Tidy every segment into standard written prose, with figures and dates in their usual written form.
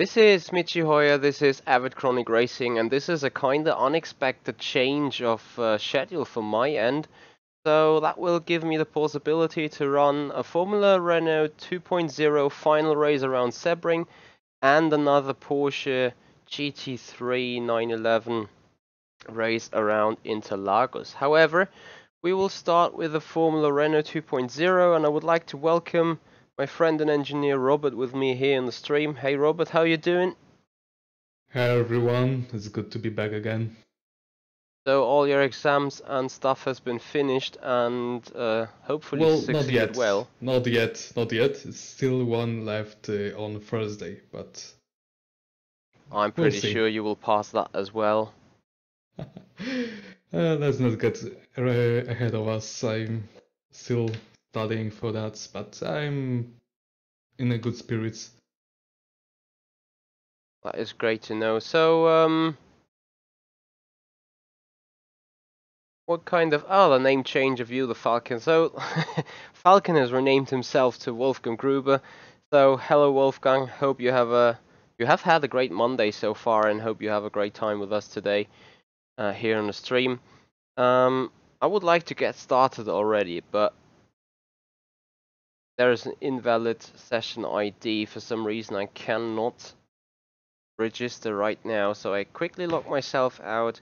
This is Michi Hoyer, this is Avid Chronic Racing, and this is a kinda unexpected change of schedule from my end. So that will give me the possibility to run a Formula Renault 2.0 final race around Sebring and another Porsche GT3 911 race around Interlagos. However, we will start with the Formula Renault 2.0, and I would like to welcome my friend and engineer Robert with me here in the stream. Hey Robert, how you doing? Hi everyone, it's good to be back again. So all your exams and stuff has been finished and hopefully Well, not succeeded yet, well. not yet, not yet. It's still one left on Thursday, but I'm we'll pretty see. sure you will pass that as well. Let's not get ahead of us. I'm still studying for that, but I'm in a good spirits. That is great to know. So, what kind of... Oh, the name change of you, the Falcon. So, Falcon has renamed himself to Wolfgang Gruber. So, hello Wolfgang, hope you have had a great Monday so far and hope you have a great time with us today here on the stream. I would like to get started already, but there is an invalid session ID. For some reason I cannot register right now, so I quickly log myself out,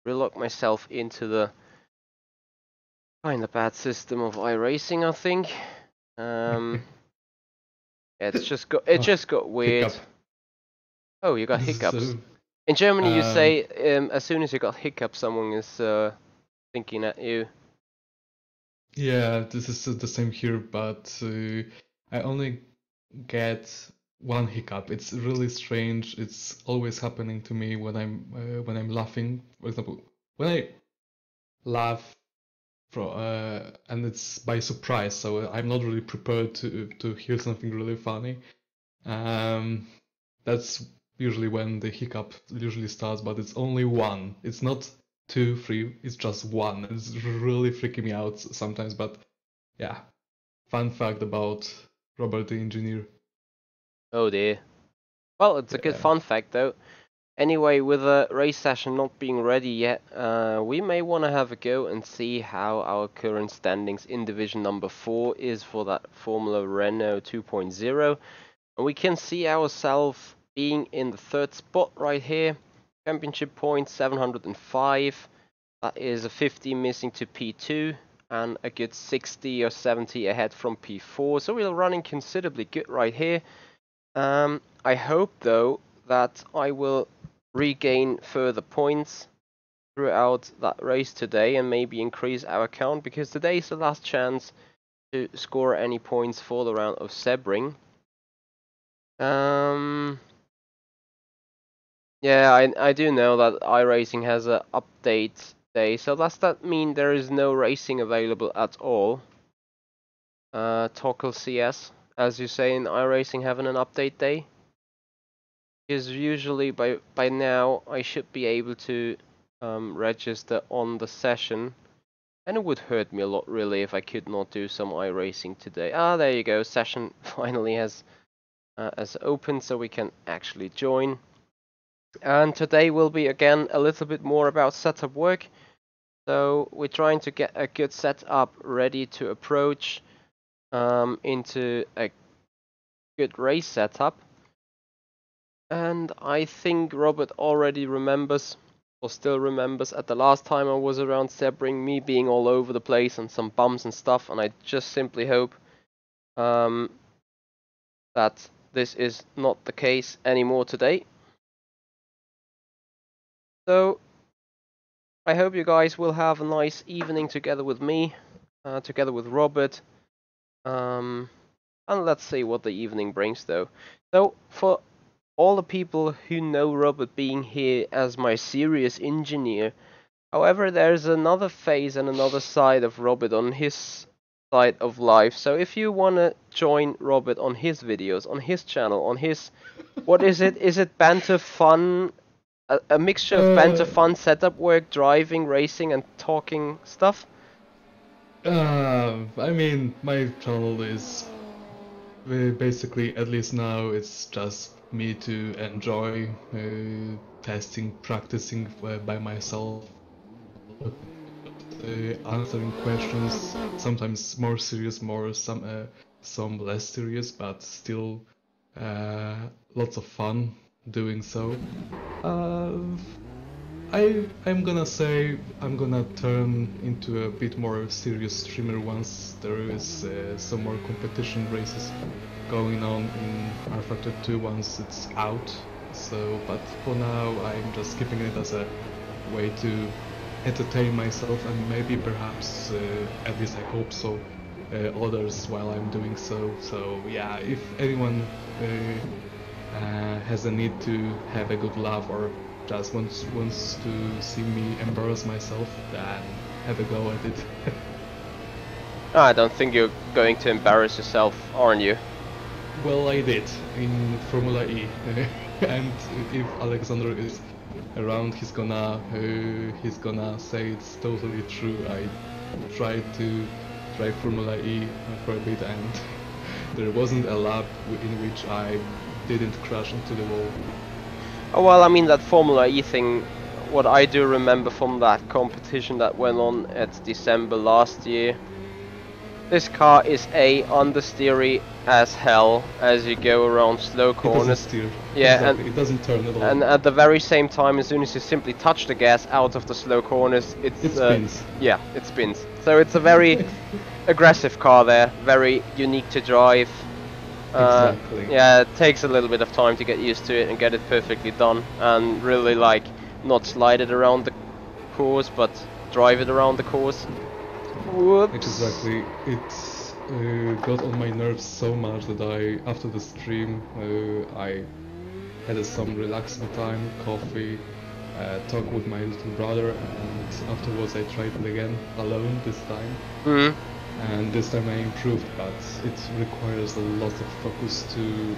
relog myself into the kinda bad system of iRacing, I think. Yeah, it just got weird. Hiccup. Oh, you got hiccups. In Germany you say as soon as you got hiccups someone is thinking at you. Yeah, this is the same here, but I only get one hiccup. It's really strange. It's always happening to me when I'm laughing. For example, when I laugh and it's by surprise, so I'm not really prepared to hear something really funny. That's usually when the hiccup usually starts, but it's only one. It's not two, three. It's just one. It's really freaking me out sometimes. But yeah, fun fact about Robert the engineer. Oh dear. Well, it's a good Yeah. fun fact though. Anyway, with the race session not being ready yet, we may want to have a go and see how our current standings in division number 4 is for that Formula Renault 2.0. And we can see ourselves being in the third spot right here. Championship points 705. That is a 50 missing to P2 and a good 60 or 70 ahead from P4. So we're running considerably good right here. I hope though that I will regain further points throughout that race today and maybe increase our count, because today is the last chance to score any points for the round of Sebring. Yeah, I do know that iRacing has an update day, so does that mean there is no racing available at all? Toggle CS, as you say in iRacing, having an update day? Because usually by now I should be able to register on the session, and it would hurt me a lot really if I could not do some iRacing today. Ah, there you go, session finally has opened, so we can actually join. And today will be again a little bit more about setup work. So we're trying to get a good setup ready to approach into a good race setup. And I think Robert already remembers, or still remembers, at the last time I was around Sebring, me being all over the place and some bumps and stuff, and I just simply hope that this is not the case anymore today. So I hope you guys will have a nice evening together with me, together with Robert, and let's see what the evening brings though. So for all the people who know Robert being here as my serious engineer, however, there's another phase and another side of Robert on his side of life. So if you want to join Robert on his videos, on his channel, on his... What is it? Is it banter fun? A mixture of banter fun, setup work, driving, racing, and talking stuff? I mean, my channel is basically, at least now, it's just me to enjoy testing, practicing by myself, answering questions, sometimes more serious, some less serious, but still lots of fun doing so. I'm gonna say I'm gonna turn into a bit more serious streamer once there is some more competition races going on in rFactor 2 once it's out. So, but for now I'm just keeping it as a way to entertain myself and maybe perhaps, at least I hope so, others while I'm doing so. So yeah, if anyone has a need to have a good laugh or just wants to see me embarrass myself, then have a go at it. I don't think you're going to embarrass yourself, aren't you? Well, I did in Formula E, and if Alexander is around, he's gonna say it's totally true. I tried to drive Formula E for a bit, and there wasn't a lap in which I didn't crash into the wall. Oh well, I mean that Formula E thing, what I do remember from that competition that went on at December last year, this car is understeery as hell as you go around slow corners. It doesn't steer. Yeah, exactly. and it doesn't turn at all. And at the very same time, as soon as you simply touch the gas out of the slow corners, it spins. Yeah, it spins. So it's a very aggressive car there, very unique to drive. Exactly. Yeah, it takes a little bit of time to get used to it and get it perfectly done, and really like not slide it around the course, but drive it around the course. Whoops. Exactly. It got on my nerves so much that after the stream, I had some relaxing time, coffee, talk with my little brother, and afterwards I tried it again alone this time. Mm-hmm. And this time I improved, but it requires a lot of focus to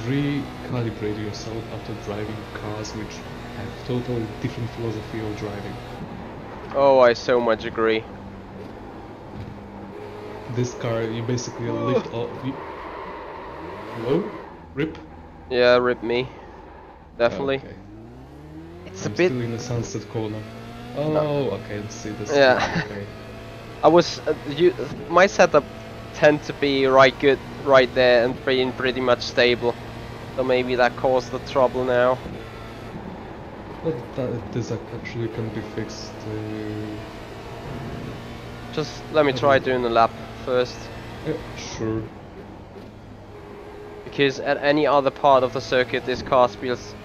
recalibrate yourself after driving cars which have totally different philosophy of driving. Oh, I so much agree. This car, you basically lift off. Hello? Rip? Yeah, rip me. Definitely. Okay. It's I'm a bit. still in the sunset corner. Oh, okay, let's see this. Yeah. Okay. I was my setup tend to be good right there and being pretty much stable, so maybe that caused the trouble now. But this actually can be fixed. Just let me try doing the lap first. Yeah, sure. Because at any other part of the circuit, this car feels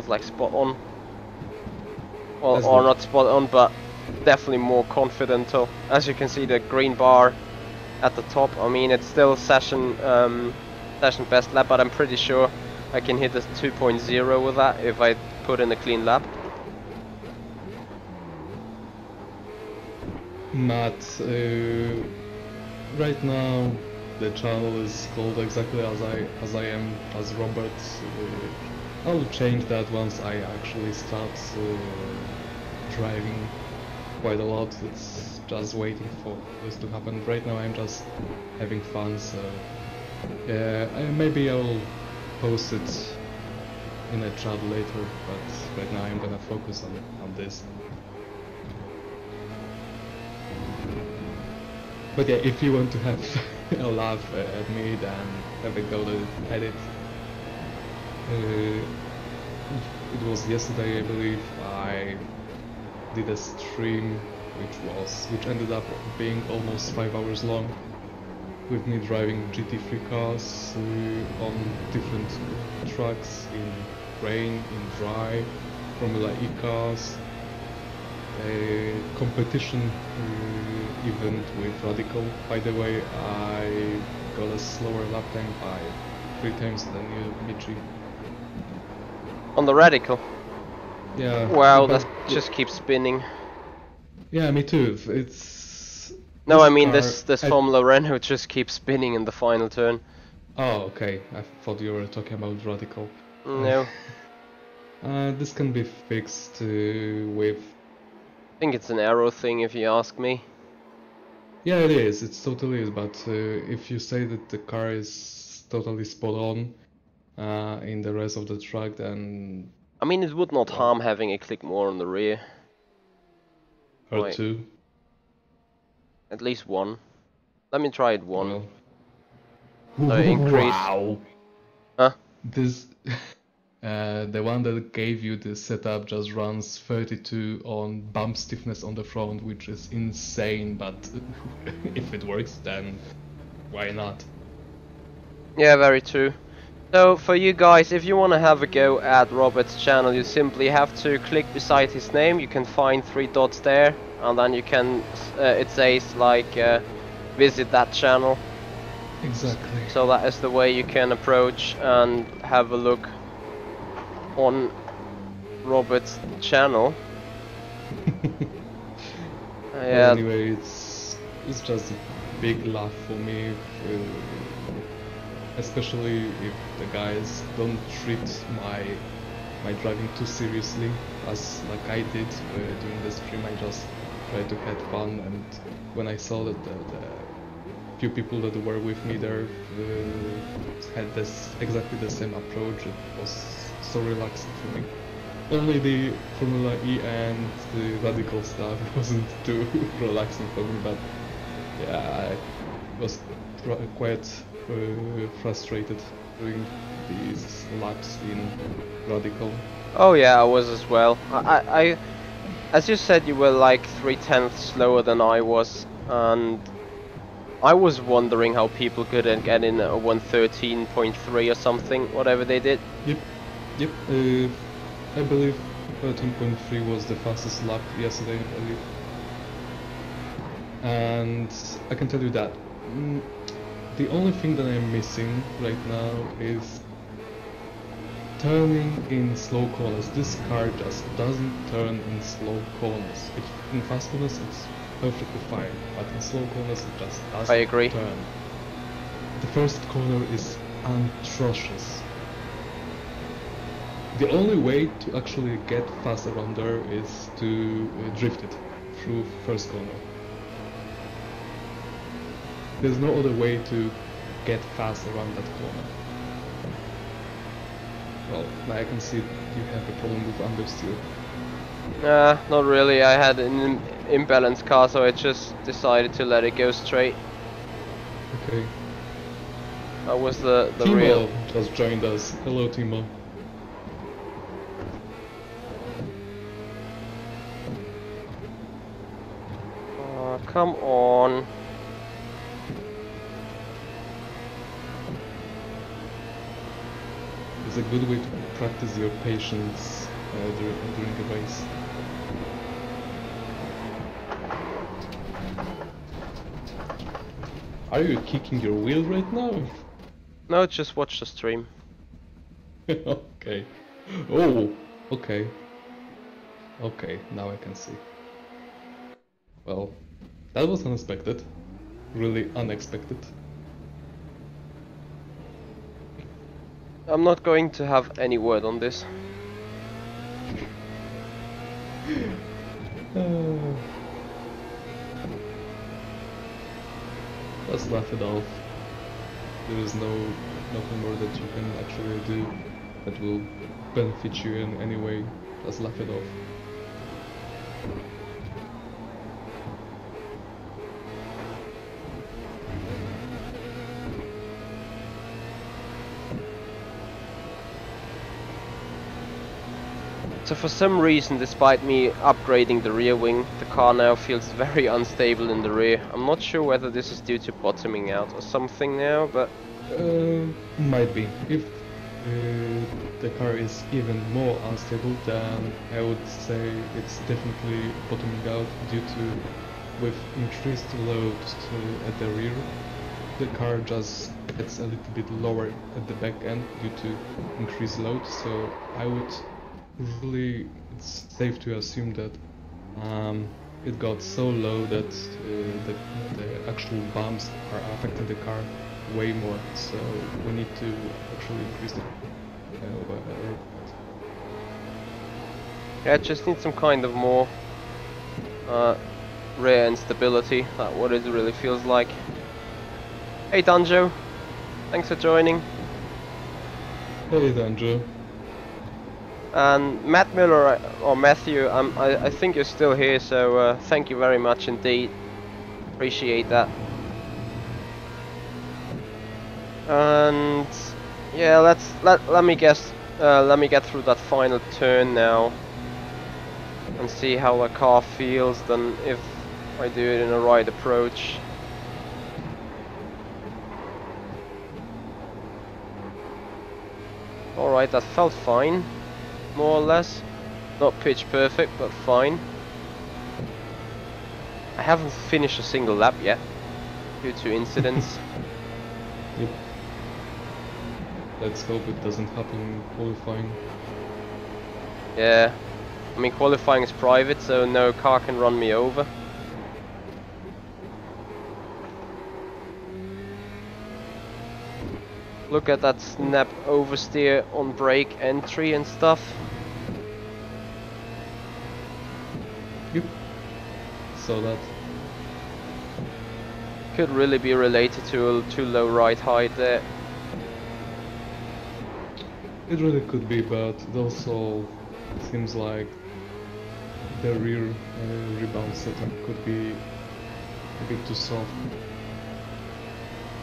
like spot on. Well, or not spot on, but definitely more confidential. As you can see, the green bar at the top, I mean it's still session best lap, but I'm pretty sure I can hit a 2.0 with that if I put in a clean lap. Matt, right now the channel is called exactly as I am, as Robert. I'll change that once I actually start driving quite a lot. It's just waiting for this to happen. Right now I'm just having fun, so yeah, maybe I'll post it in a chat later, but right now I'm gonna focus on this. But yeah, if you want to have a laugh at me, then have a go at it. It was yesterday, I believe. I did a stream which ended up being almost 5 hours long, with me driving GT3 cars on different tracks, in rain, in dry, Formula E cars, a competition event with Radical. By the way, I got a slower lap time by 3 times than you, Michi. On the Radical? Yeah. Wow, that just keeps spinning. Yeah, me too. It's... No, I mean this Formula Renault just keeps spinning in the final turn. Oh, okay. I thought you were talking about Radical. No. This can be fixed with... I think it's an arrow thing if you ask me. Yeah, it is. It totally is. But if you say that the car is totally spot on in the rest of the track, then I mean, it would not well, harm having a click more on the rear. or Like, two. at least one. Let me try it one. Well, So increase. wow. Huh? This the one that gave you the setup just runs 32 on bump stiffness on the front, which is insane. But if it works, then why not? Yeah, very true. So for you guys, if you want to have a go at Robert's channel, you simply have to click beside his name. You can find 3 dots there, and then you can. It says like visit that channel. Exactly. So that is the way you can approach and have a look on Robert's channel. Well, Yeah, anyway, it's just a big laugh for me, especially if the guys don't treat my driving too seriously, as like I did during the stream. I just tried to have fun, and when I saw that the few people that were with me there had this exactly the same approach, it was so relaxing for me. Only the Formula E and the radical stuff wasn't too relaxing for me, but yeah, I was quite frustrated during these laps in radical. oh yeah, I was as well. As you said, you were like 3/10 slower than I was, and I was wondering how people could get in a 113.3 or something, whatever they did. Yep. I believe 13.3 was the fastest lap yesterday, I believe. And I can tell you that the only thing that I'm missing right now is turning in slow corners. This car just doesn't turn in slow corners. In fast corners it's perfectly fine, but in slow corners it just doesn't I agree. turn. The first corner is atrocious. The only way to actually get fast around there is to drift it through first corner. There's no other way to get fast around that corner. Well, now I can see you have a problem with understeer. Nah, not really. I had an imbalanced car, so I just decided to let it go straight. Okay. That was the Timo real. just joined us. Hello, Timo. Come on. It's a good way to practice your patience during a race. Are you kicking your wheel right now? No, just watch the stream. Okay. Oh, okay. Okay, now I can see. Well, that was unexpected. Really unexpected. I'm not going to have any word on this. Let's laugh it off. There is nothing more that you can actually do that will benefit you in any way. Just laugh it off. So for some reason, despite me upgrading the rear wing, the car now feels very unstable in the rear. I'm not sure whether this is due to bottoming out or something now, but... Might be. If the car is even more unstable, then I would say it's definitely bottoming out due to, with increased load at the rear, the car just gets a little bit lower at the back end due to increased load. So I would really, it's safe to assume that it got so low that the actual bumps are affecting the car way more, so we need to actually increase the Yeah, I just need some kind of more rear end stability. That's what it really feels like. Hey Danjo, thanks for joining. Hey Danjo. And Matt Miller, or Matthew, I think you're still here, so thank you very much indeed. Appreciate that. And yeah, let me guess. Let me get through that final turn now and see how the car feels. Then if I do it in a right approach. All right, that felt fine, more or less. Not pitch perfect, but fine. I haven't finished a single lap yet due to incidents. Yep. Let's hope it doesn't happen in qualifying. Yeah, I mean qualifying is private, so no car can run me over. Look at that snap oversteer on brake entry and stuff. Yep. Saw that. Could really be related to a too low ride height there. It really could be, but it also seems like the rear rebound setup could be a bit too soft.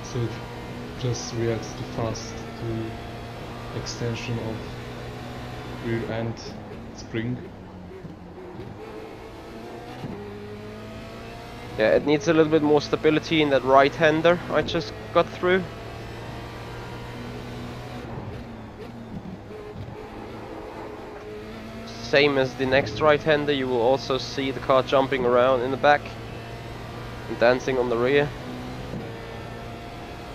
So it just reacts too fast to extension of rear end spring. Yeah, it needs a little bit more stability in that right-hander I just got through. Same as the next right-hander, you will also see the car jumping around in the back and dancing on the rear.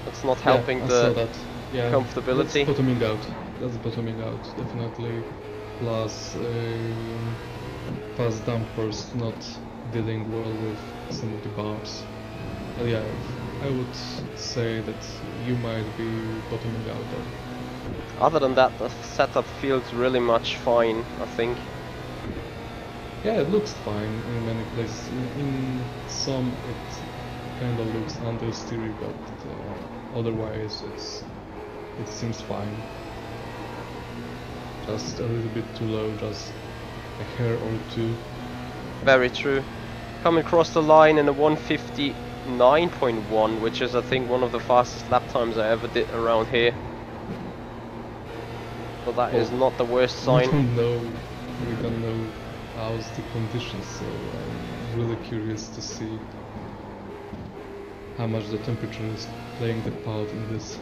That's not helping the comfortability. That's bottoming out. That's bottoming out, definitely. Plus, fast dampers not dealing well with some of the bars. But yeah, I would say that you might be bottoming out there. Other than that, the setup feels really much fine, I think. Yeah, it looks fine in many places. In some, it kind of looks understeery, but otherwise, it seems fine. Just a little bit too low, just a hair or two. Very true. Coming across the line in a 159.1, which is I think one of the fastest lap times I ever did around here. So that is not the worst sign. We don't know how's the conditions, so I'm really curious to see how much the temperature is playing the part in this.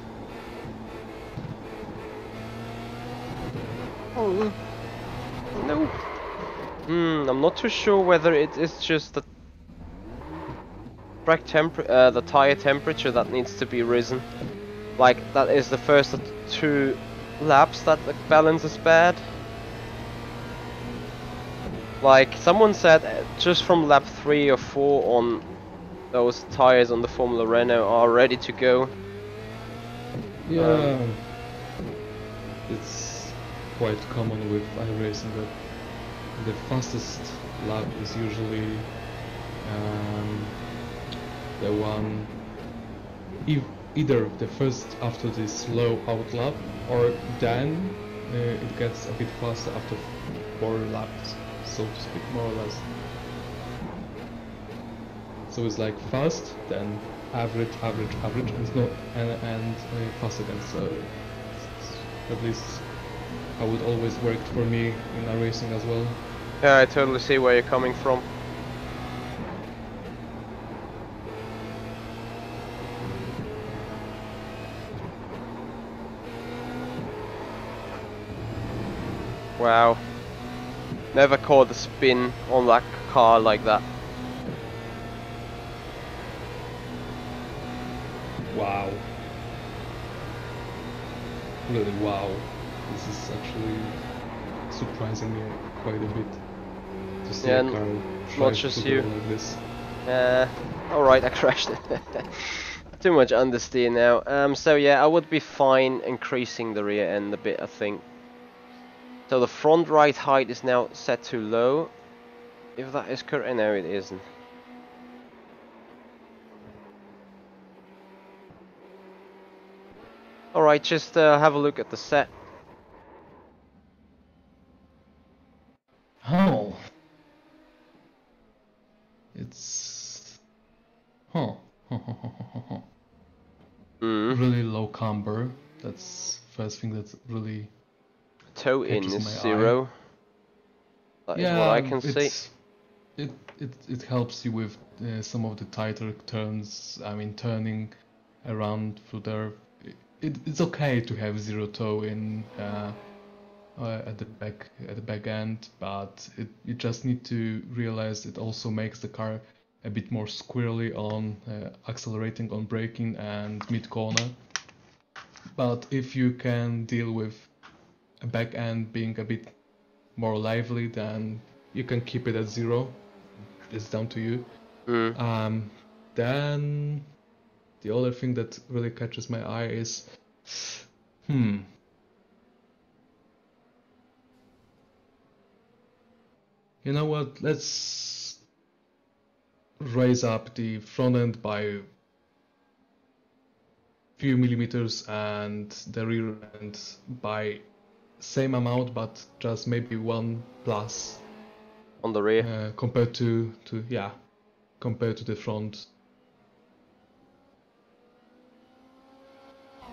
Oh no. I'm not too sure whether it is just the the tire temperature that needs to be risen. Like that is the first 2 laps that the balance is bad. Like someone said, just from lap 3 or 4 on, those tires on the Formula Renault are ready to go. Yeah, it's quite common with iRacing that the fastest lap is usually the one, either the first after the slow out lap, or then it gets a bit faster after 4 laps, so to speak, more or less. So it's like fast, then average, and fast again. So at least how it always worked for me in iRacing as well. Yeah, I totally see where you're coming from. Wow. Never caught a spin on that car like that. Wow. Really wow. This is actually surprising me quite a bit to see a car not just you. like this. Alright, I crashed it. Too much understeer now. So yeah, I would be fine increasing the rear end a bit, I think. So the front right height is now set too low. If that is correct, no it isn't. Alright, just have a look at the set. Oh. It's... Huh. Really low camber. That's first thing that really Toe in catches is my 0. eye. That is what I can see. It helps you with some of the tighter turns. I mean, turning around through there. It's okay to have 0 toe in at the back end, but you just need to realize it also makes the car a bit more squirrely on accelerating, on braking, and mid corner. But if you can deal with a back end being a bit more lively, then you can keep it at 0. It's down to you. Then the other thing that really catches my eye is, you know what? Let's raise up the front end by few millimeters and the rear end by same amount, but just maybe 1 plus on the rear. Compared to the front.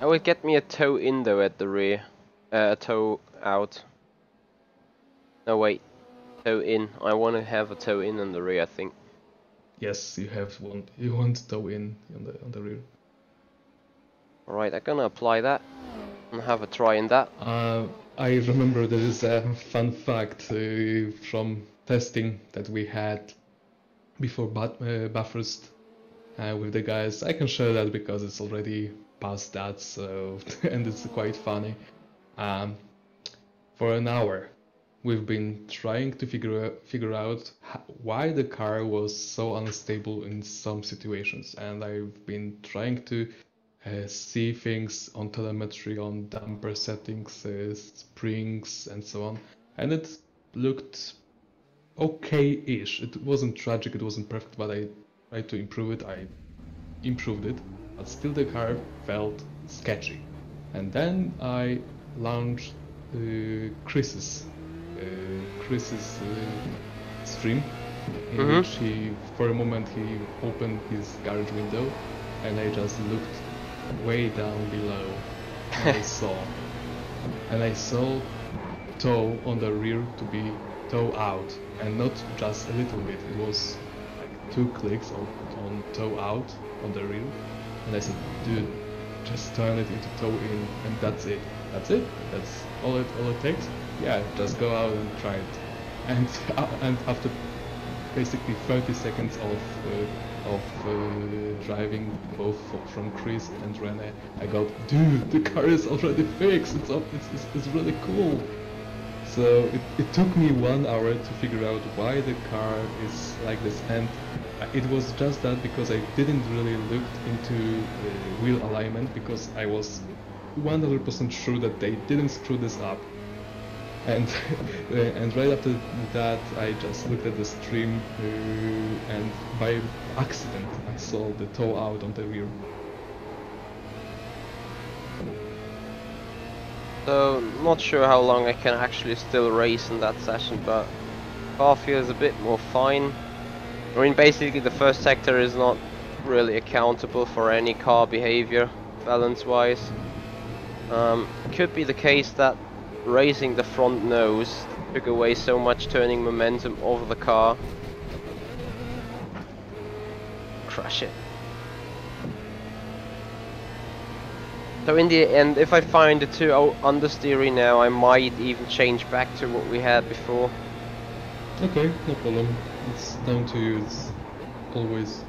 I would get me a toe in though at the rear. A toe out. No wait, toe in. I want to have a toe in on the rear, I think. Yes, you want toe in on the rear. Alright, I'm gonna apply that and have a try in that. I remember there is a fun fact from testing that we had before Bathurst with the guys. I can share that because it's already past that, so and it's quite funny. For an hour we've been trying to figure out why the car was so unstable in some situations, and I've been trying to see things on telemetry, on damper settings, springs and so on, and it looked okay-ish. It wasn't tragic, it wasn't perfect, but I tried to improve it. I improved it, but still the car felt sketchy. And then I launched Chris's stream, in which for a moment he opened his garage window, and I just looked way down below, and I saw toe on the rear to be toe out, and not just a little bit. It was like 2 clicks on toe out on the rear, and I said, dude, just turn it into toe in, and that's it. That's all it takes. Yeah, just go out and try it. And after basically 30 seconds of driving both from Chris and Rene, I got, dude, the car is already fixed. It's really cool. So it took me 1 hour to figure out why the car is like this, and it was just that because I didn't really look into wheel alignment, because I was 100% sure that they didn't screw this up. And and right after that I just looked at the stream and by accident I saw the toe out on the rear. So, not sure how long I can actually still race in that session, but car feels a bit more fine. I mean, basically the first sector is not really accountable for any car behavior, balance-wise. Could be the case that raising the front nose took away so much turning momentum of the car. Crush it. So in the end, if I find it too understeery now, I might even change back to what we had before. Okay, no problem. It's down to you. It's always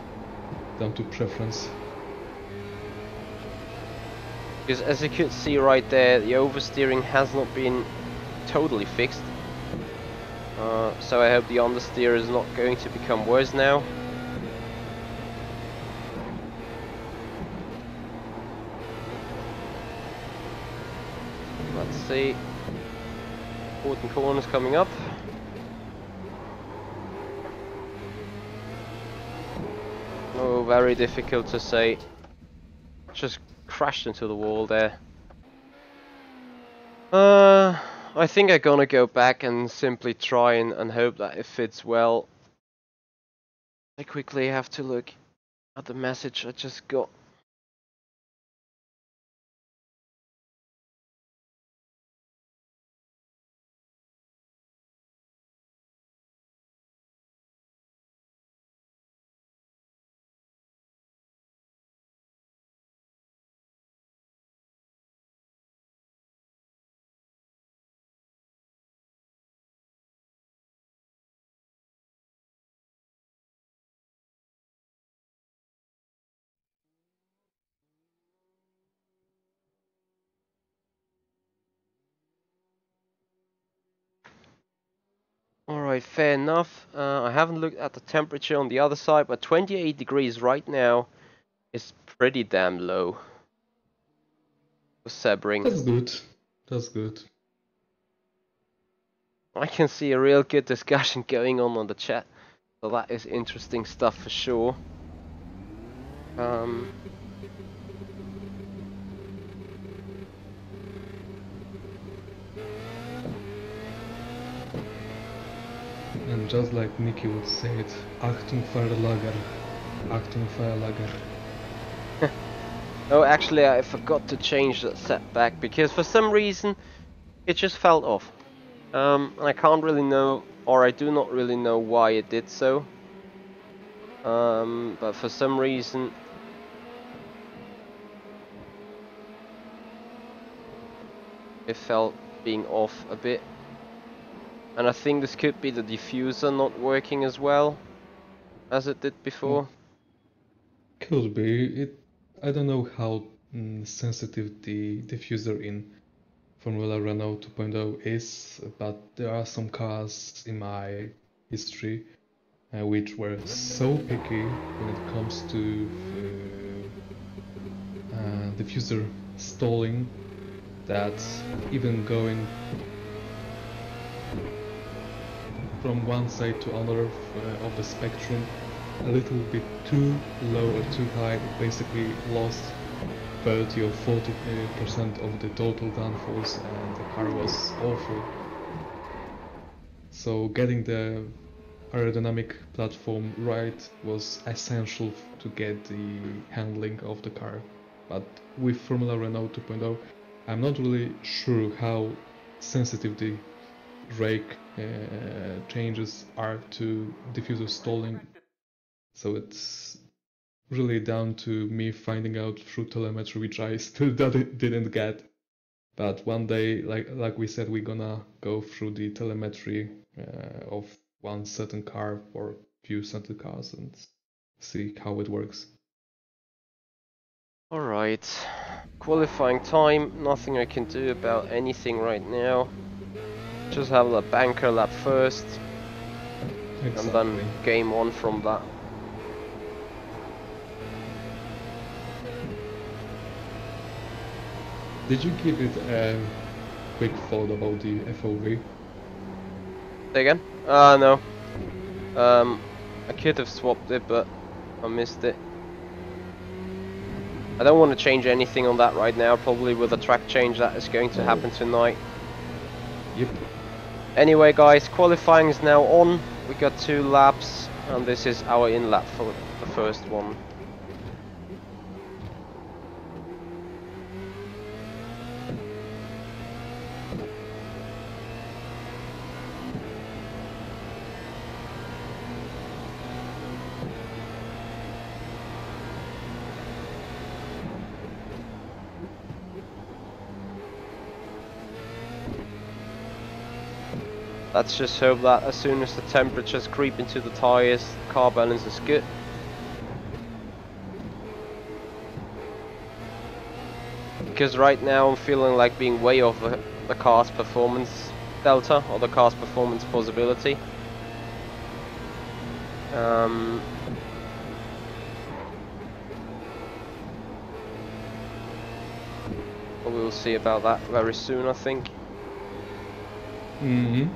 down to preference. Because as you could see right there, the oversteering has not been totally fixed. So I hope the understeer is not going to become worse now. Let's see. Important corners coming up. Oh, very difficult to say. Just crashed into the wall there. I think I'm gonna go back and simply try and hope that it fits well. I quickly have to look at the message I just got. Alright, fair enough. I haven't looked at the temperature on the other side, but 28 degrees right now is pretty damn low for Sebring. That's good. That's good. I can see a real good discussion going on the chat, so that is interesting stuff for sure. And just like Nicky would say it, Achtung Fahrerlager. Achtung Fahrerlager. Oh, actually, I forgot to change that setback because for some reason it just fell off. I can't really know, or I do not really know why it did so. But for some reason it felt being off a bit. And I think this could be the diffuser not working as well as it did before. Could be. I don't know how sensitive the diffuser in Formula Renault 2.0 is, but there are some cars in my history which were so picky when it comes to diffuser stalling that even going from one side to another of the spectrum a little bit too low or too high, it basically lost 30 or 40% of the total downforce and the car was awful. So getting the aerodynamic platform right was essential to get the handling of the car. But with Formula Renault 2.0, I'm not really sure how sensitive the rake changes are to diffuser stalling. So it's really down to me finding out through telemetry, which I still didn't get. But one day, like we said, we're gonna go through the telemetry of one certain car or few certain cars and see how it works. Alright, qualifying time, nothing I can do about anything right now. Just have a banker lap first, Exactly. and then game on from that. Did you give it a quick thought about the FOV? Say again? No. I could have swapped it, but I missed it. I don't want to change anything on that right now, probably with the track change that is going to happen tonight. Yep. Anyway guys, qualifying is now on. We got 2 laps, and this is our in lap for the first one. Let's just hope that as soon as the temperatures creep into the tyres, car balance is good. Because right now I'm feeling like being way off the car's performance delta, or the car's performance possibility. But we'll see about that very soon, I think. Mm-hmm.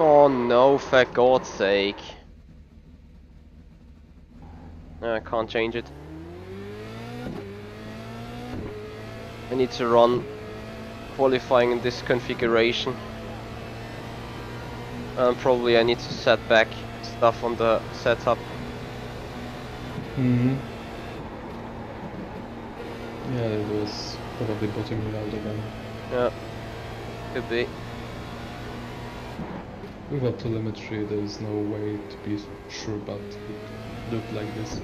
Oh no, for God's sake. I can't change it. I need to run qualifying in this configuration. And probably I need to set back stuff on the setup. Hmm. Yeah, it was probably bottoming out again. Yeah, could be. Without telemetry, there is no way to be sure, but it looked like this.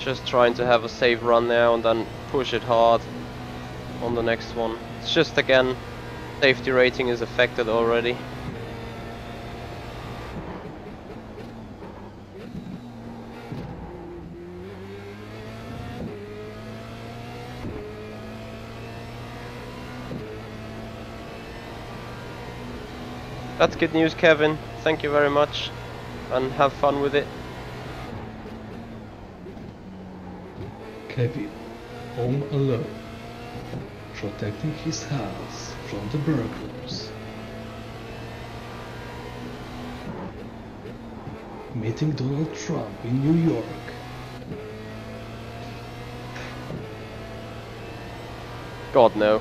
Just trying to have a safe run now and then push it hard on the next one. It's just again, safety rating is affected already. That's good news, Kevin. Thank you very much and have fun with it. Kevin, home alone, protecting his house from the burglars. Meeting Donald Trump in New York. God no.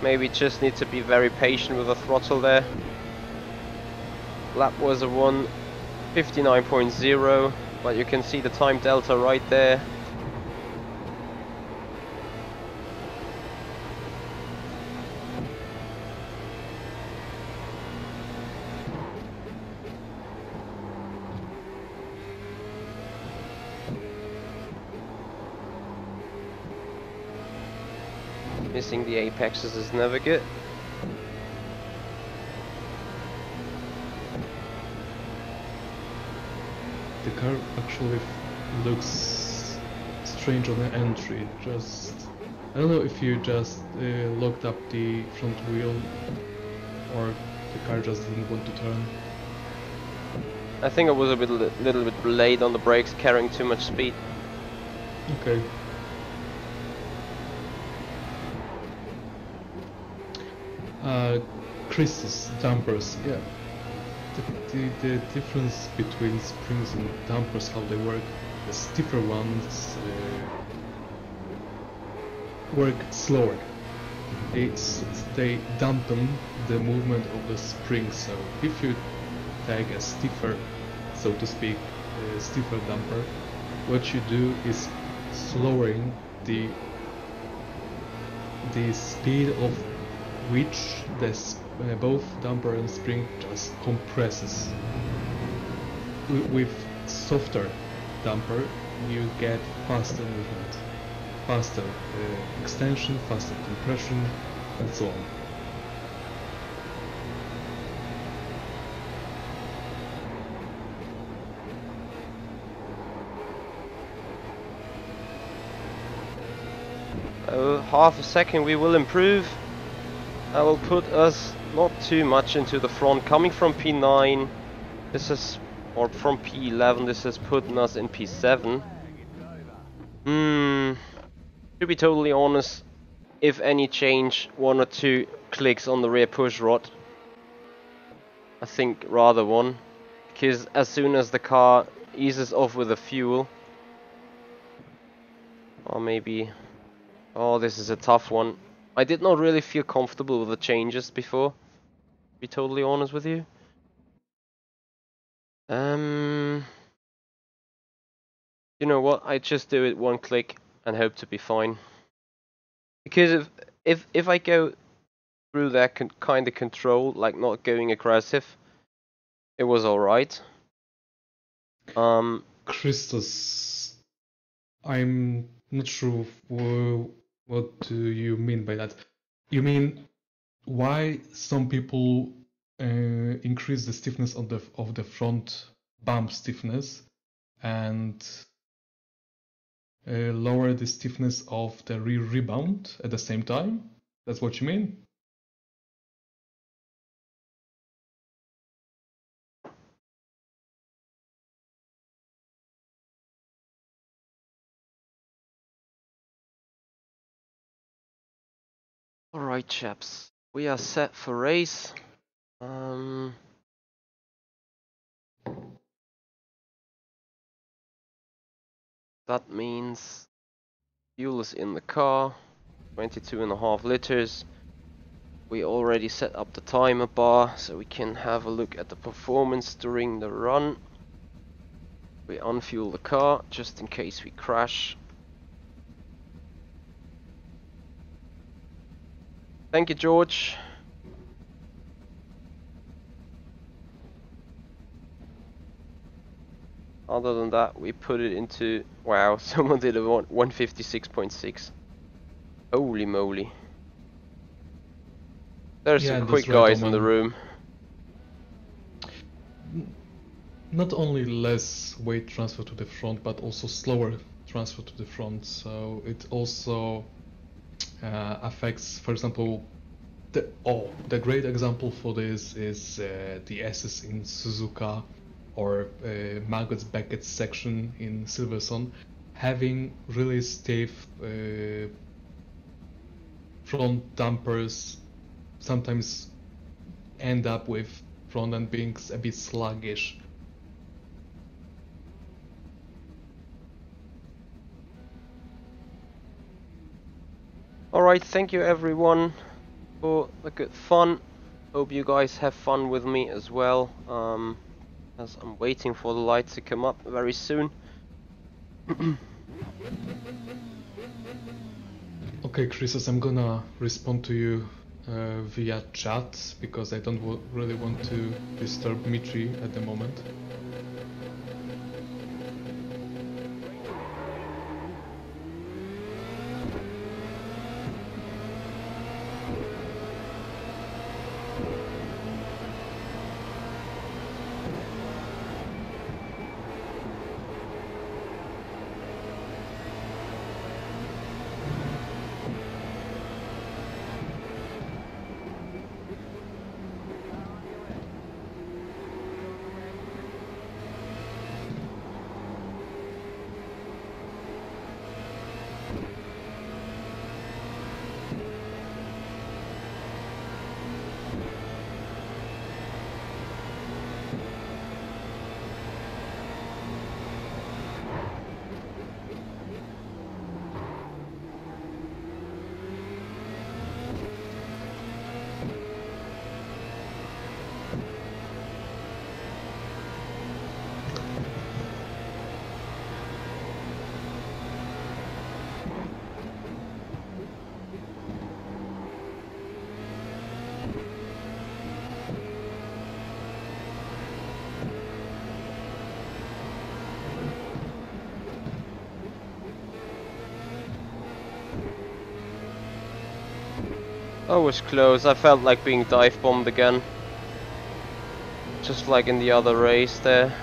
Maybe just need to be very patient with the throttle there. Lap was a 1:59.0, but you can see the time delta right there. Missing the apexes is never good. The car actually looks strange on the entry. Just, I don't know if you just locked up the front wheel or the car just didn't want to turn. I think I was a little bit late on the brakes, carrying too much speed. Okay. Chris's dampers, yeah. The difference between springs and dampers, how they work, the stiffer ones work slower. They dampen the movement of the spring, so if you take a stiffer, so to speak, stiffer damper, what you do is slowing the speed of which both damper and spring just compresses. With softer damper you get faster movement, faster extension, faster compression, and so on. Half a second we will improve. That will put us not too much into the front. Coming from P9, this is, or from P11, this is putting us in P7. To be totally honest, if any change, 1 or 2 clicks on the rear push rod. I think rather one, because as soon as the car eases off with the fuel, or maybe, oh, this is a tough one. I did not really feel comfortable with the changes before, to be totally honest with you. You know what? I just do it 1 click and hope to be fine. Because if I go through that kind of control, like not going aggressive, It was alright. Christos, I'm not sure what do you mean by that. You mean why some people increase the stiffness of the front bump stiffness and lower the stiffness of the rear rebound at the same time? That's what you mean? Alright, chaps. We are set for race. That means fuel is in the car. 22.5 liters. We already set up the timer bar so we can have a look at the performance during the run. We unfuel the car just in case we crash. Thank you, George. Other than that, we put it into... Wow, someone did a 156.6. Holy moly. There's some quick guys in the room. Not only less weight transfer to the front, but also slower transfer to the front. So it also affects, for example, the great example for this is the S's in Suzuka or Margaret Beckett's section in Silverstone, having really stiff front dampers sometimes end up with front end being a bit sluggish. Alright, thank you everyone for the good fun. Hope you guys have fun with me as well, as I'm waiting for the lights to come up very soon. Okay, Chrisos, I'm gonna respond to you via chat because I don't really want to disturb Michi at the moment. That was close. I felt like being dive bombed again. Just like in the other race there.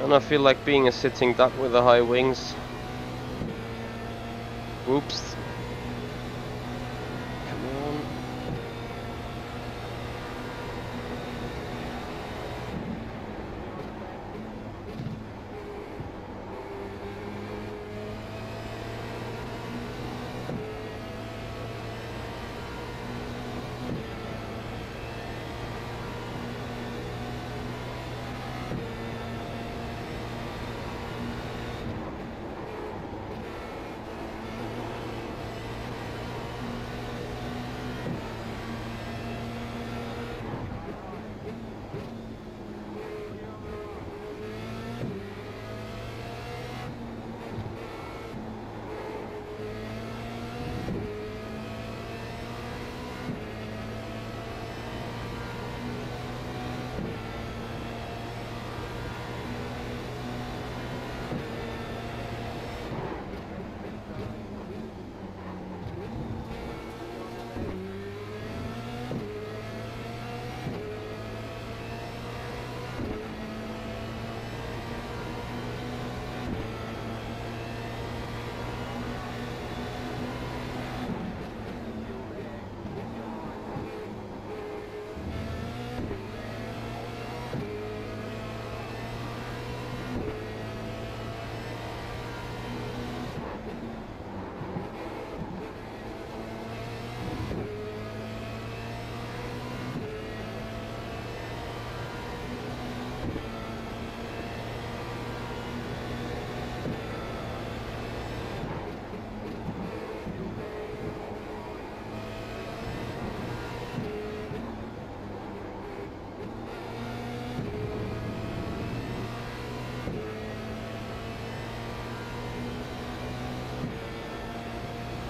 And I feel like being a sitting duck with the high wings. Whoops.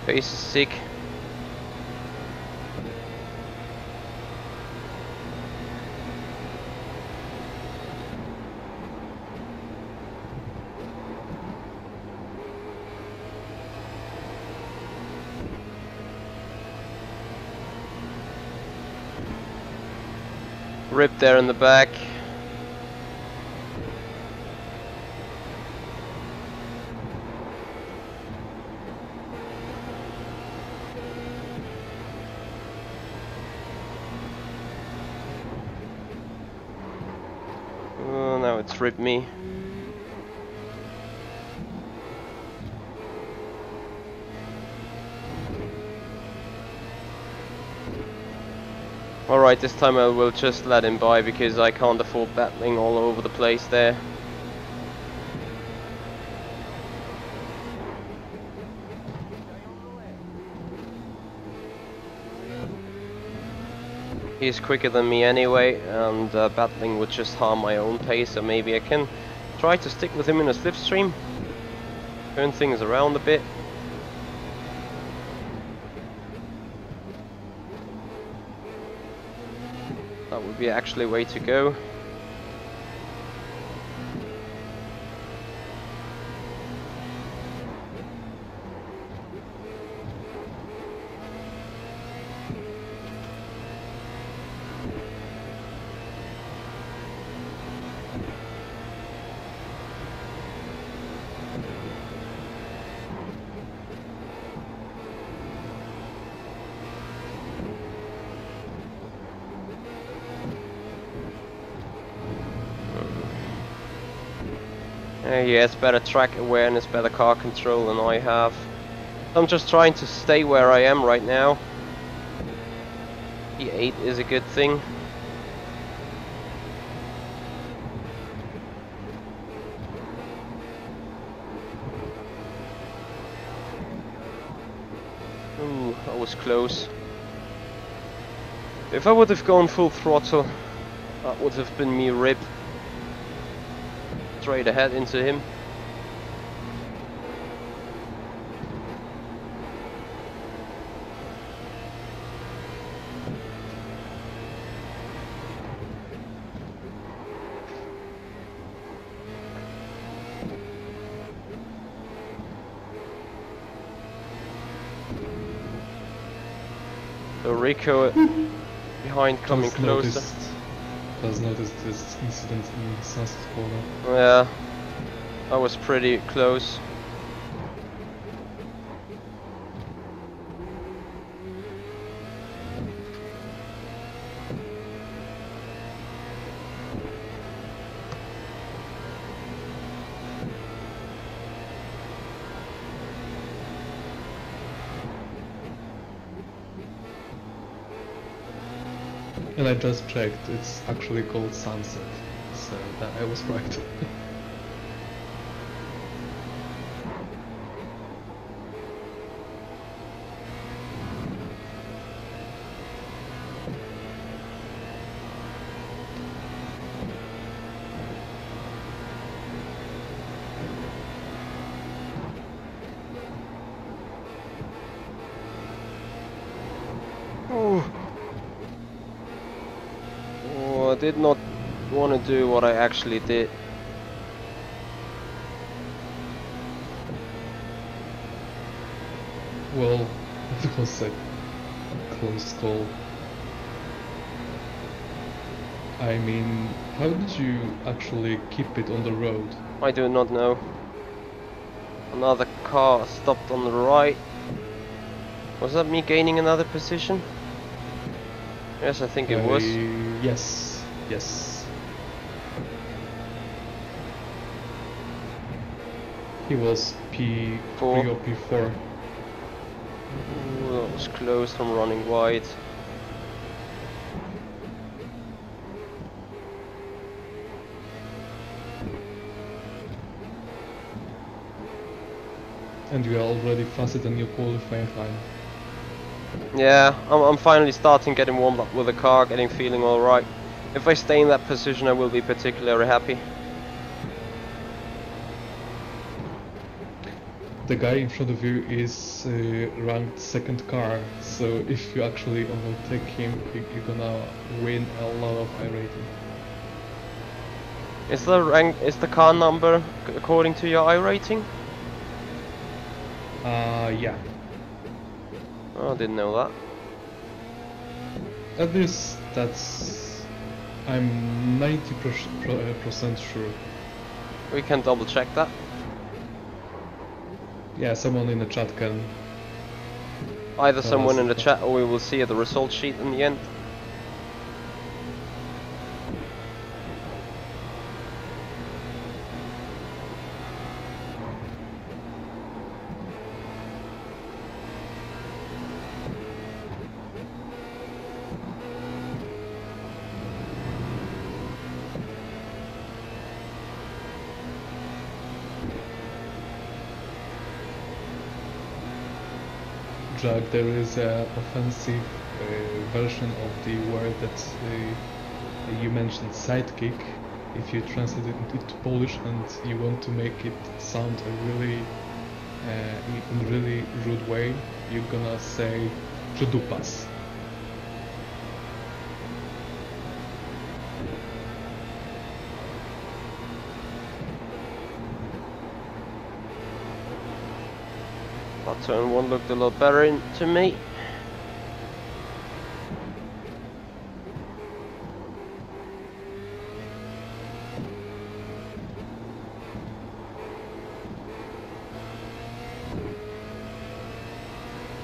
Pace is sick. Rip there in the back. Oh, now it's ripped me. Alright, this time I will just let him by because I can't afford battling all over the place there. He's quicker than me anyway, and battling would just harm my own pace, so maybe I can try to stick with him in a slipstream. Turn things around a bit. That would be actually a way to go. He has better track awareness, better car control than I have. I'm just trying to stay where I am right now. P8 is a good thing. Ooh, that was close. If I would have gone full throttle, that would have been me ripped. Straight ahead into him. So Rico behind coming closer. Has noticed this incident in Sunset Corner. Yeah, that was pretty close. And I just checked, it's actually called Sunset, so I was right. I did not want to do what I actually did. Well, it was a close call. I mean, how did you actually keep it on the road? I do not know. Another car stopped on the right. Was that me gaining another position? Yes, I think it was. Yes. He was P3 or P4. Ooh, that was close from running wide. And you are already faster than your qualifying time. Yeah, I'm finally starting getting warmed up with the car, getting feeling alright. If I stay in that position I will be particularly happy. the guy in front of you is ranked second car, so if you actually overtake him, you're gonna win a lot of iRating. Is the car number according to your iRating? Yeah. Oh, I didn't know that. At least that's... I'm 90% sure. We can double check that. Yeah, someone in the chat can... Either tell someone us in the that. chat or we will see the result sheet in the end. Jack, there is a offensive version of the word that you mentioned, sidekick. If you translate it into Polish and you want to make it sound in really rude way, you're gonna say przydupas. That turn one looked a lot better to me.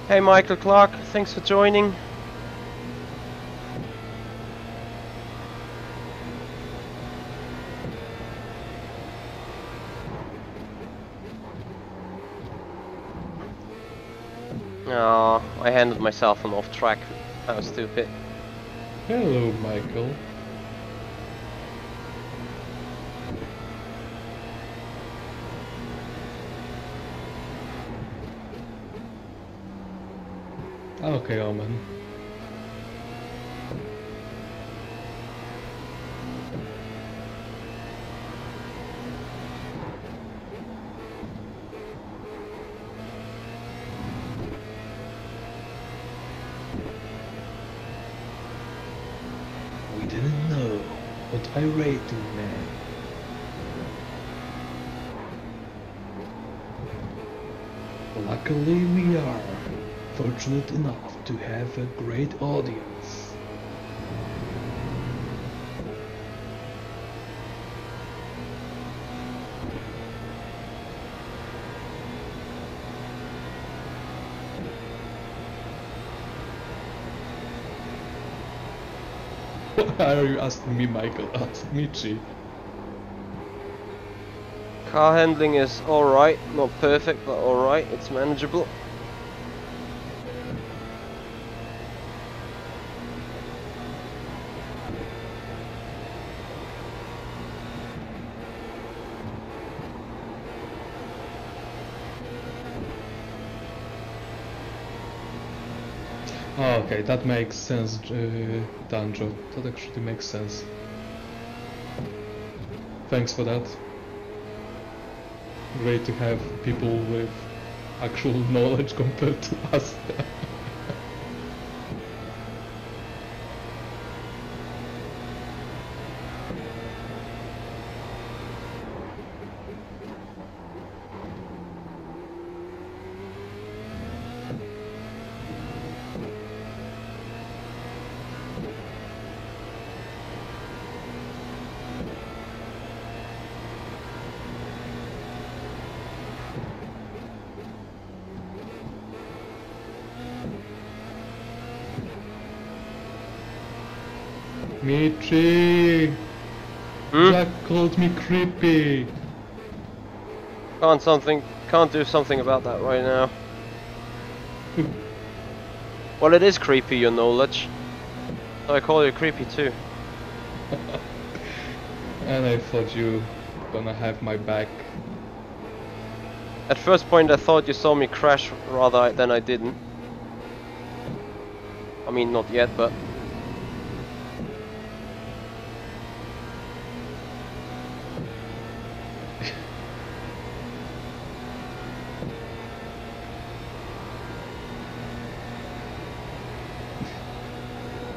Hey Michael Clark, thanks for joining. Oh, I handed myself an off track. That was stupid. Hello, Michael. Okay, Omen. We didn't know what iRating meant. Luckily we are fortunate enough to have a great audience. Why are you asking me, Michael? Ask Michi. Car handling is alright, not perfect, but alright, it's manageable. Oh, okay, that makes sense, Danjo. That actually makes sense. Thanks for that. Great to have people with actual knowledge compared to us. Michi! Jack called me creepy! Can't do something about that right now. Well, it is creepy, your knowledge. So I call you creepy too. And I thought you gonna have my back. At first point I thought you saw me crash rather than I didn't. I mean, not yet, but...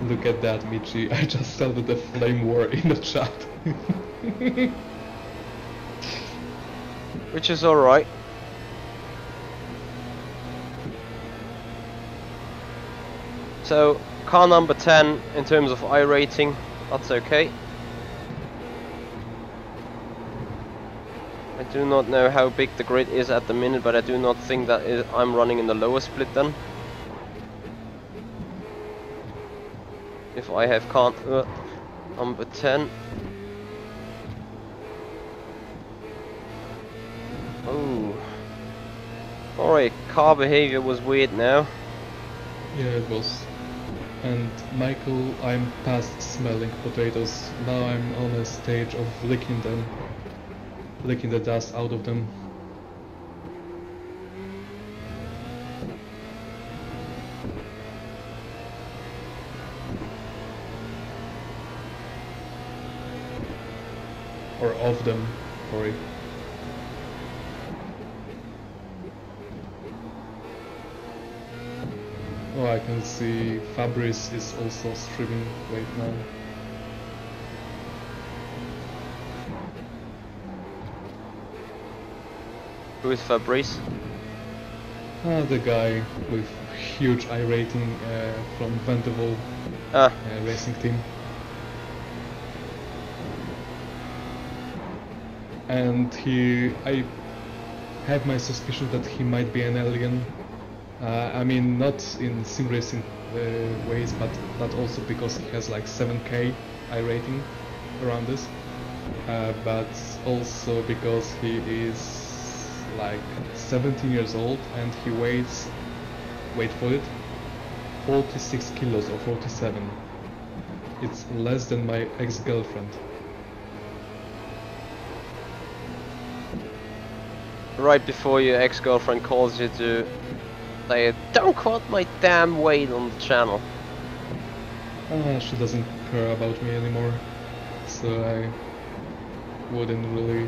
Look at that, Michi. I just started a flame war in the chat. Which is alright. So, car number 10 in terms of iRating, that's okay. I do not know how big the grid is at the minute, but I do not think that I'm running in the lower split then. If I have car number 10. Oh. Alright, car behavior was weird now. Yeah, it was. And Michael, I'm past smelling potatoes. Now I'm on a stage of licking them. Licking the dust out of them. Or of them, sorry. Oh, I can see Fabrice is also streaming right now. Who is Fabrice? The guy with huge iRating from Venteville racing team. And I have my suspicion that he might be an alien. I mean, not in sim racing ways, but also because he has like 7K iRating around this. But also because he is like 17 years old and he weighs, wait for it, 46 kilos or 47. It's less than my ex-girlfriend. Right before your ex-girlfriend calls you to say, don't quote my damn weight on the channel. She doesn't care about me anymore, so I wouldn't really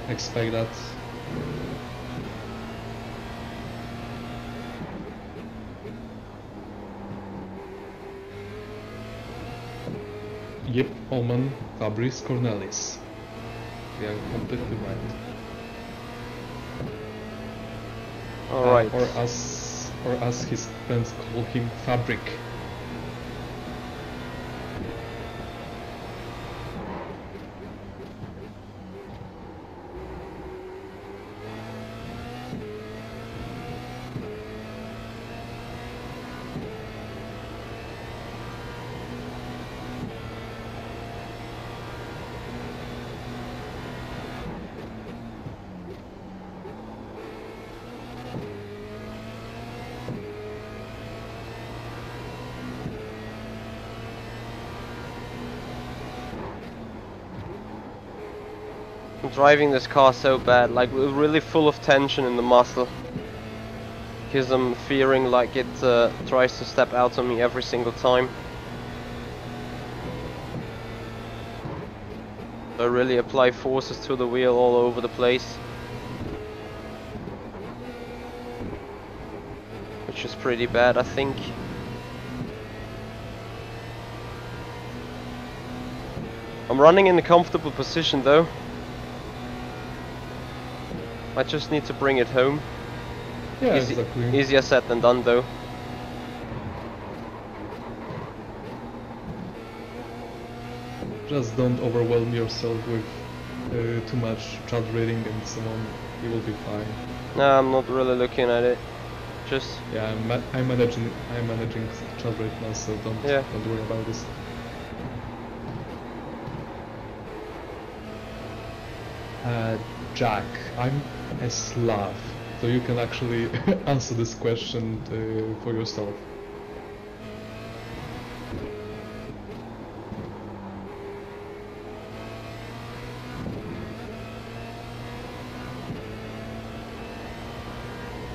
expect that. Yep, Oman, Fabrice Cornelis. We are completely right. Alright. Or as his friends call him, Fabric. I'm driving this car so bad, like really full of tension in the muscle. Because I'm fearing like it tries to step out on me every single time. So I really apply forces to the wheel all over the place. Which is pretty bad, I think. I'm running in a comfortable position though. I just need to bring it home. Yeah, exactly. Easier said than done though. Just don't overwhelm yourself with too much chat reading and so on. You will be fine. Nah, I'm not really looking at it. Just yeah, I'm managing chat right now, so don't worry about this. Jack, I'm a Slav, so you can actually answer this question for yourself.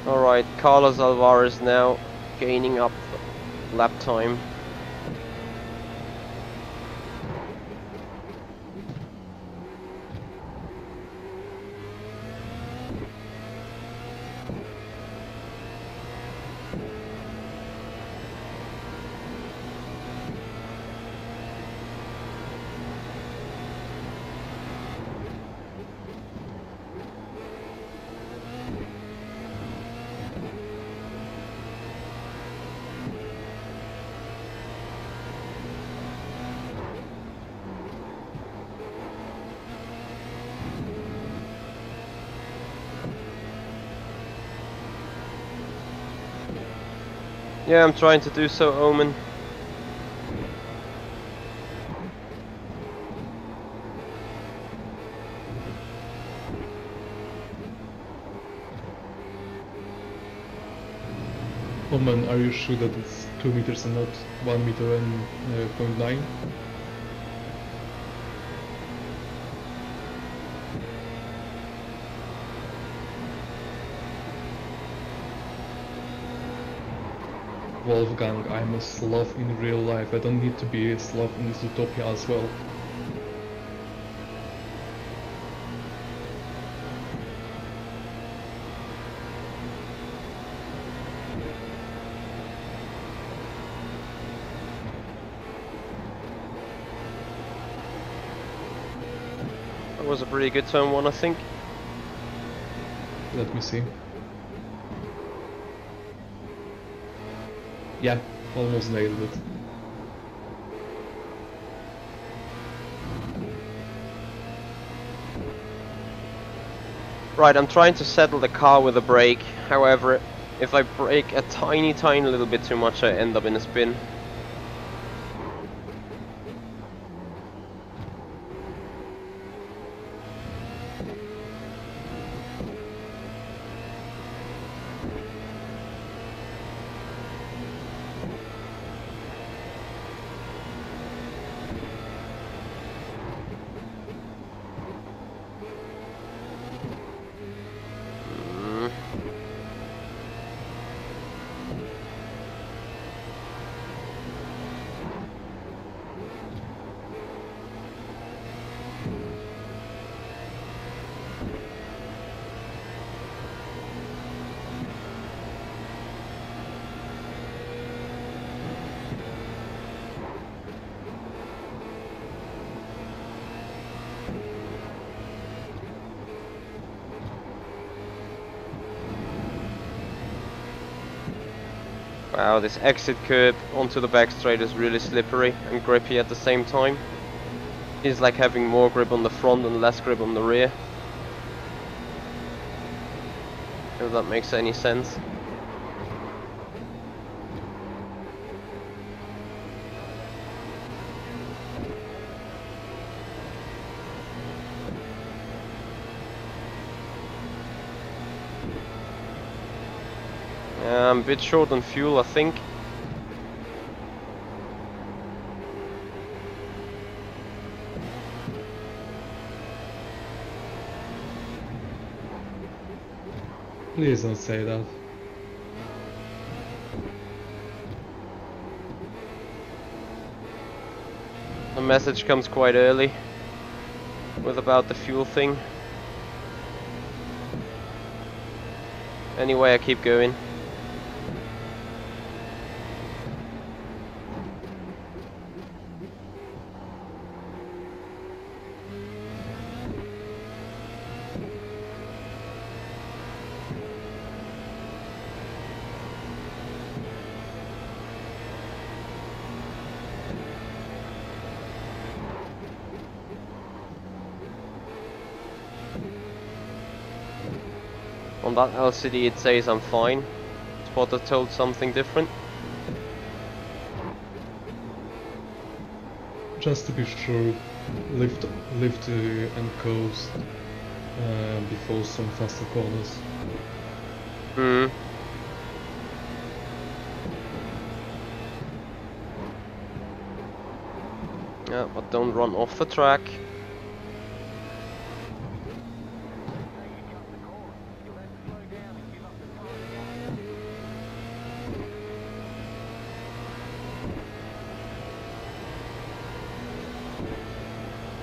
alright, Carlos Alvarez now gaining up lap time. Yeah, I'm trying to do so, Omen. Oh man, are you sure that it's 2 meters and not 1 meter and 0.9? Wolfgang, I'm a sloth in real life. I don't need to be a sloth in this utopia as well. That was a pretty good turn one, I think. Let me see. Yeah, almost nailed it. Right, I'm trying to settle the car with a brake. However, if I brake a tiny little bit too much, I end up in a spin. Wow, this exit curb onto the back straight is really slippery and grippy at the same time. It's like having more grip on the front and less grip on the rear. If that makes any sense. I'm a bit short on fuel, I think. Please don't say that. The message comes quite early with about the fuel thing. Anyway, I keep going. On that LCD it says I'm fine. Spotter told something different. Just to be sure, lift and coast before some faster corners. Yeah, but don't run off the track.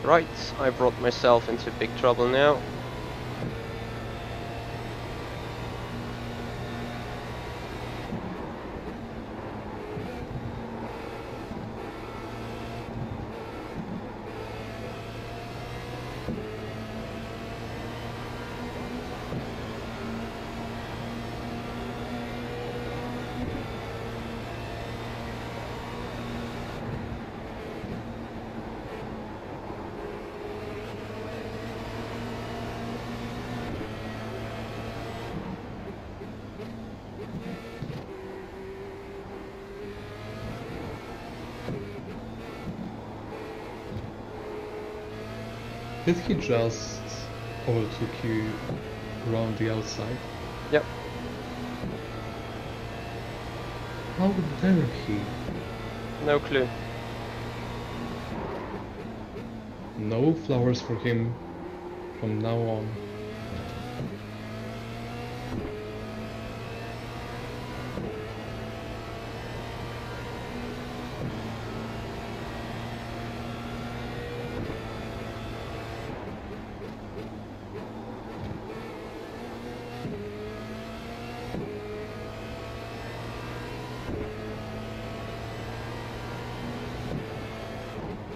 Right, I brought myself into big trouble now. Did he just overtook you around the outside? Yep. How dare he? No clue. No flowers for him from now on.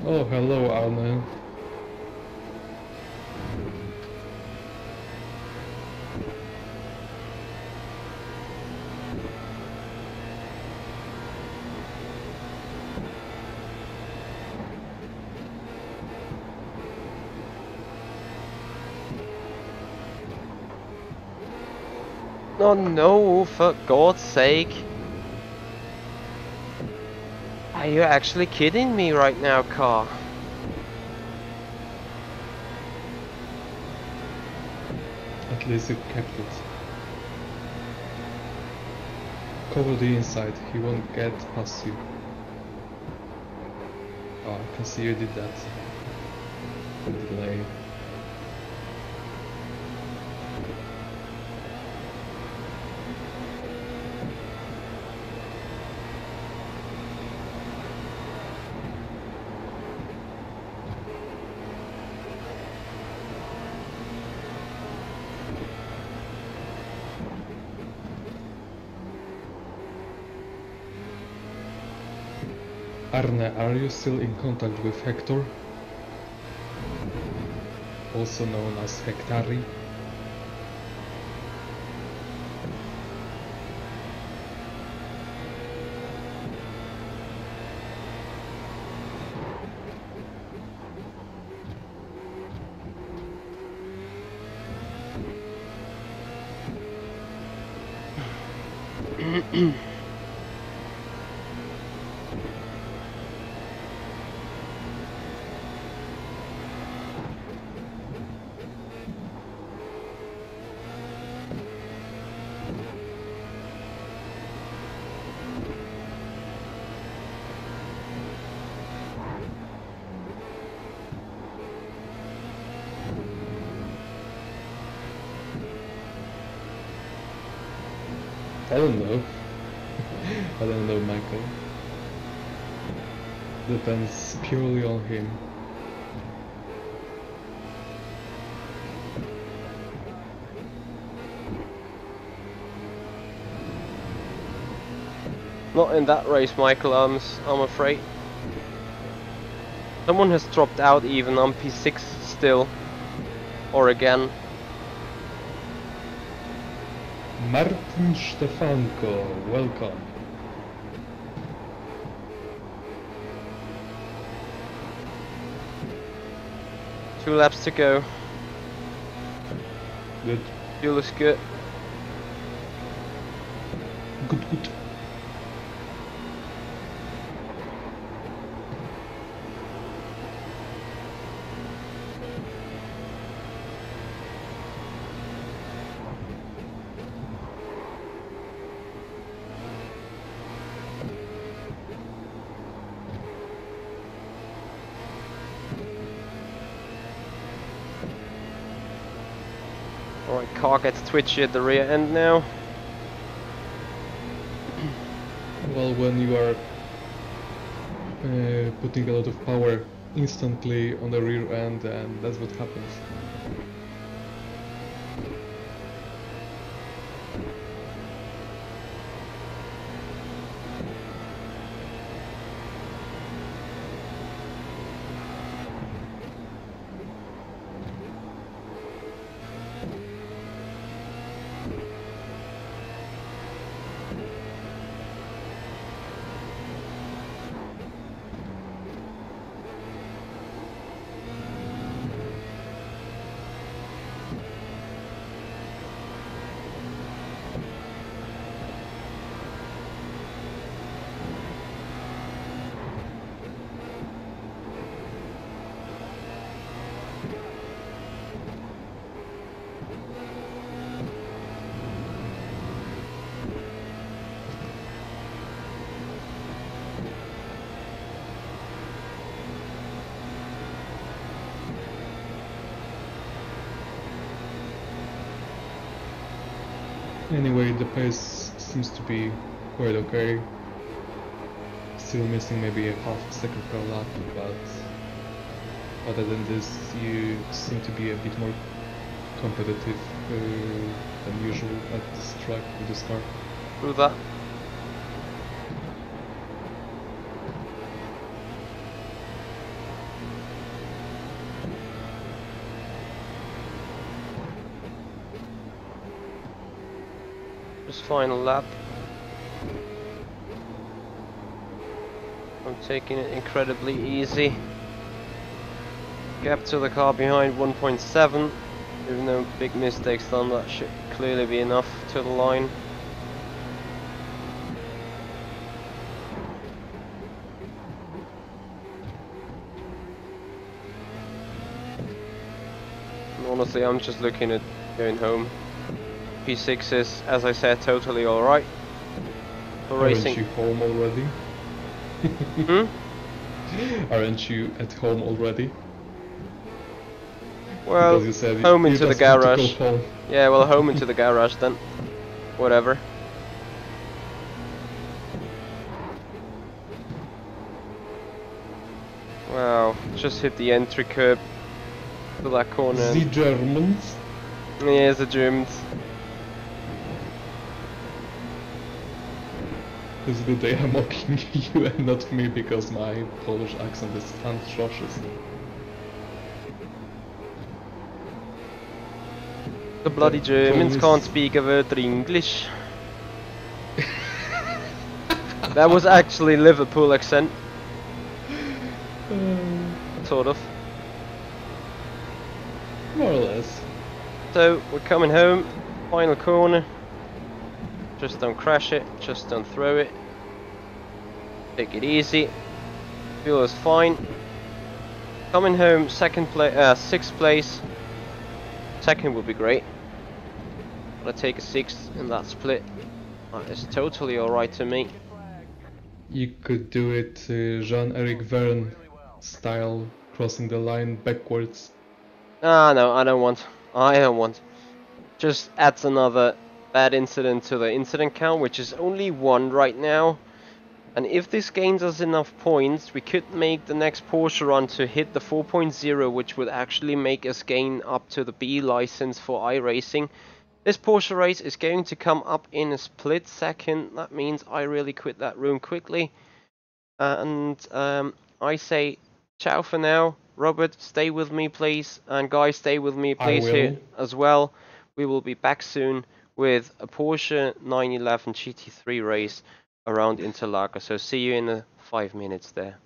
Oh, hello, Arne. Oh no, for God's sake. Are you actually kidding me right now, car? At least you kept it. Cover the inside, he won't get past you. Oh, I can see you did that. Good delay. Arne, are you still in contact with Hector? Also known as Hectari? I don't know. I don't know, Michael. Depends purely on him. Not in that race, Michael, I'm afraid. Someone has dropped out even on P6 still. Or again. Martin Stefanko, welcome. Two laps to go. Good. Fuel is good. Good. Alright, car gets twitchy at the rear end now. Well, when you are putting a lot of power instantly on the rear end, and that's what happens. Anyway, the pace seems to be quite okay. Still missing maybe a half a second per lap, but other than this, you seem to be a bit more competitive than usual at this track with this car. Through that. Just final lap. I'm taking it incredibly easy. Gap to the car behind 1.7. Even though big mistakes done, that should clearly be enough to the line. And honestly, I'm just looking at going home. P6 is, as I said, totally alright for racing. Aren't you home already? Aren't you at home already? Well, because you said home you into the just want to go garage. home. Yeah, well, home into the garage then. Whatever. Wow, just hit the entry curb to that corner. The Germans. Yeah, the Germans. It's good they are mocking you and not me because my Polish accent is atrocious. The bloody Germans Polish- can't speak a word of English. That was actually Liverpool accent, sort of. More or less. So we're coming home, final corner. Just don't crash it, just don't throw it. Take it easy. Fuel is fine. Coming home, sixth place. Second would be great. But I take a sixth in that split. That is totally alright to me. You could do it Jean-Eric Verne style, crossing the line backwards. Ah, no, I don't want. I don't want. Just adds another bad incident to the incident count, which is only 1 right now. And if this gains us enough points, we could make the next Porsche run to hit the 4.0, which would actually make us gain up to the B license for iRacing. This Porsche race is going to come up in a split second. That means I really quit that room quickly. And I say ciao for now. Robert, stay with me, please. And guys, stay with me, please, here as well. We will be back soon with a Porsche 911 GT3 race around Interlagos. So see you in 5 minutes there.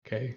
Okay.